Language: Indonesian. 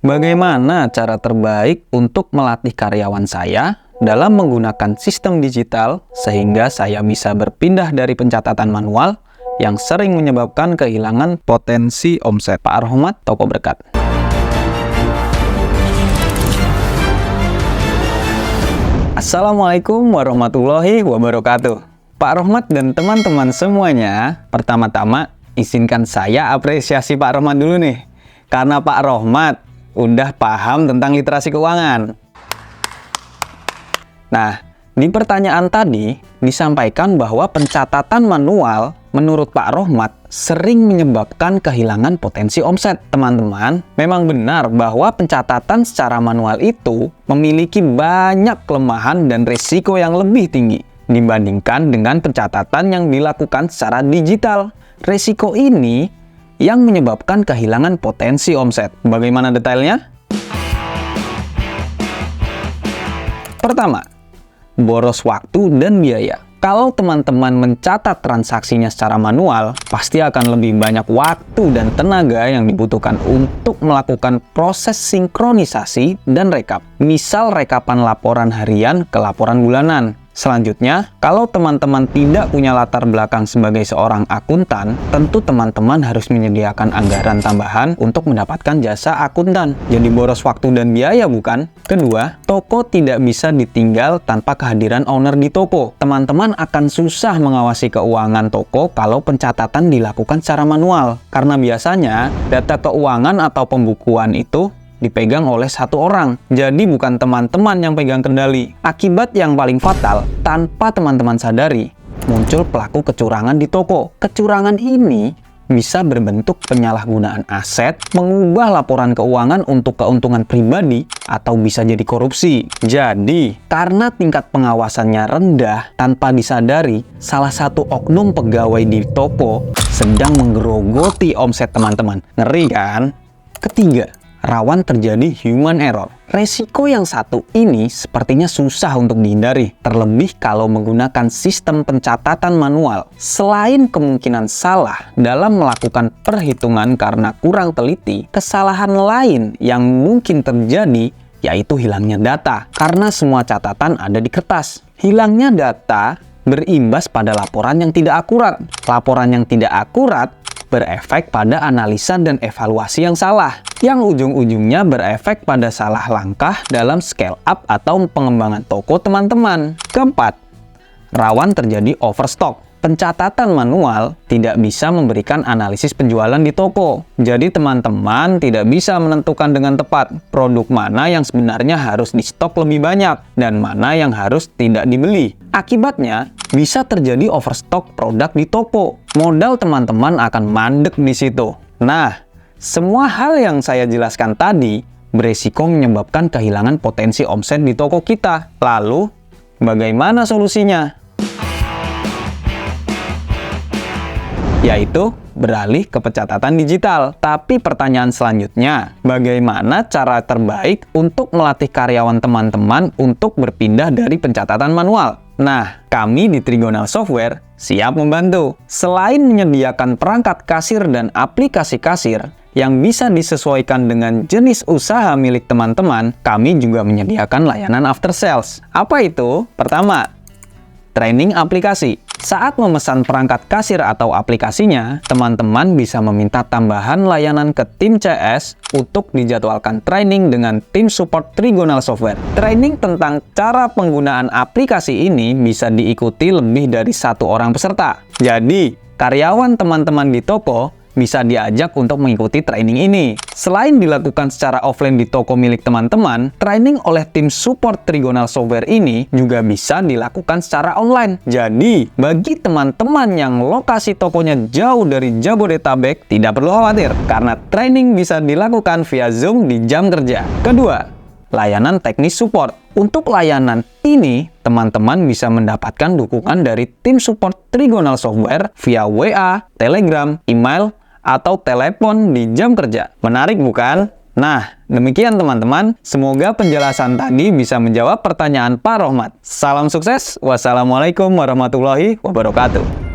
Bagaimana cara terbaik untuk melatih karyawan saya dalam menggunakan sistem digital sehingga saya bisa berpindah dari pencatatan manual yang sering menyebabkan kehilangan potensi omset? Pak Rohmat, Toko Berkat. Assalamualaikum warahmatullahi wabarakatuh. Pak Rohmat dan teman-teman semuanya, pertama-tama izinkan saya apresiasi Pak Rohmat dulu nih. Karena Pak Rohmat udah paham tentang literasi keuangan. Nah, di pertanyaan tadi disampaikan bahwa pencatatan manual menurut Pak Rohmat sering menyebabkan kehilangan potensi omset. Teman-teman, memang benar bahwa pencatatan secara manual itu memiliki banyak kelemahan dan risiko yang lebih tinggi dibandingkan dengan pencatatan yang dilakukan secara digital. Risiko ini yang menyebabkan kehilangan potensi omset. Bagaimana detailnya? Pertama, boros waktu dan biaya. Kalau teman-teman mencatat transaksinya secara manual, pasti akan lebih banyak waktu dan tenaga yang dibutuhkan untuk melakukan proses sinkronisasi dan rekap. Misal rekapan laporan harian ke laporan bulanan. Selanjutnya, kalau teman-teman tidak punya latar belakang sebagai seorang akuntan, tentu teman-teman harus menyediakan anggaran tambahan untuk mendapatkan jasa akuntan. Jadi boros waktu dan biaya, bukan? Kedua, toko tidak bisa ditinggal tanpa kehadiran owner di toko. Teman-teman akan susah mengawasi keuangan toko kalau pencatatan dilakukan secara manual. Karena biasanya, data keuangan atau pembukuan itu dipegang oleh satu orang. Jadi bukan teman-teman yang pegang kendali. Akibat yang paling fatal, tanpa teman-teman sadari, muncul pelaku kecurangan di toko. Kecurangan ini bisa berbentuk penyalahgunaan aset, mengubah laporan keuangan untuk keuntungan pribadi, atau bisa jadi korupsi. Jadi, karena tingkat pengawasannya rendah, tanpa disadari, salah satu oknum pegawai di toko sedang menggerogoti omset teman-teman. Ngeri kan? Ketiga, rawan terjadi human error. Resiko yang satu ini sepertinya susah untuk dihindari, terlebih kalau menggunakan sistem pencatatan manual. Selain kemungkinan salah dalam melakukan perhitungan karena kurang teliti, kesalahan lain yang mungkin terjadi yaitu hilangnya data, karena semua catatan ada di kertas. Hilangnya data berimbas pada laporan yang tidak akurat. Laporan yang tidak akurat berefek pada analisa dan evaluasi yang salah, yang ujung-ujungnya berefek pada salah langkah dalam scale up atau pengembangan toko teman-teman. Keempat, rawan terjadi overstock. Pencatatan manual tidak bisa memberikan analisis penjualan di toko. Jadi teman-teman tidak bisa menentukan dengan tepat produk mana yang sebenarnya harus di stok lebih banyak dan mana yang harus tidak dibeli. Akibatnya, bisa terjadi overstock produk di toko. Modal teman-teman akan mandek di situ. Nah, semua hal yang saya jelaskan tadi beresiko menyebabkan kehilangan potensi omset di toko kita. Lalu, bagaimana solusinya? Yaitu beralih ke pencatatan digital. Tapi pertanyaan selanjutnya, bagaimana cara terbaik untuk melatih karyawan teman-teman untuk berpindah dari pencatatan manual? Nah, kami di Trigonal Software siap membantu. Selain menyediakan perangkat kasir dan aplikasi kasir yang bisa disesuaikan dengan jenis usaha milik teman-teman, kami juga menyediakan layanan after sales. Apa itu? Pertama, training aplikasi. Saat memesan perangkat kasir atau aplikasinya, teman-teman bisa meminta tambahan layanan ke tim CS untuk dijadwalkan training dengan tim support Trigonal Software. Training tentang cara penggunaan aplikasi ini bisa diikuti lebih dari satu orang peserta. Jadi, karyawan teman-teman di toko bisa diajak untuk mengikuti training ini. Selain dilakukan secara offline di toko milik teman-teman, training oleh tim support Trigonal Software ini juga bisa dilakukan secara online. Jadi, bagi teman-teman yang lokasi tokonya jauh dari Jabodetabek, tidak perlu khawatir, karena training bisa dilakukan via Zoom di jam kerja. Kedua, layanan teknis support. Untuk layanan ini, teman-teman bisa mendapatkan dukungan dari tim support Trigonal Software via WA, Telegram, email, atau telepon di jam kerja. Menarik bukan? Nah, demikian teman-teman. Semoga penjelasan tadi bisa menjawab pertanyaan Pak Rohmat. Salam sukses. Wassalamualaikum warahmatullahi wabarakatuh.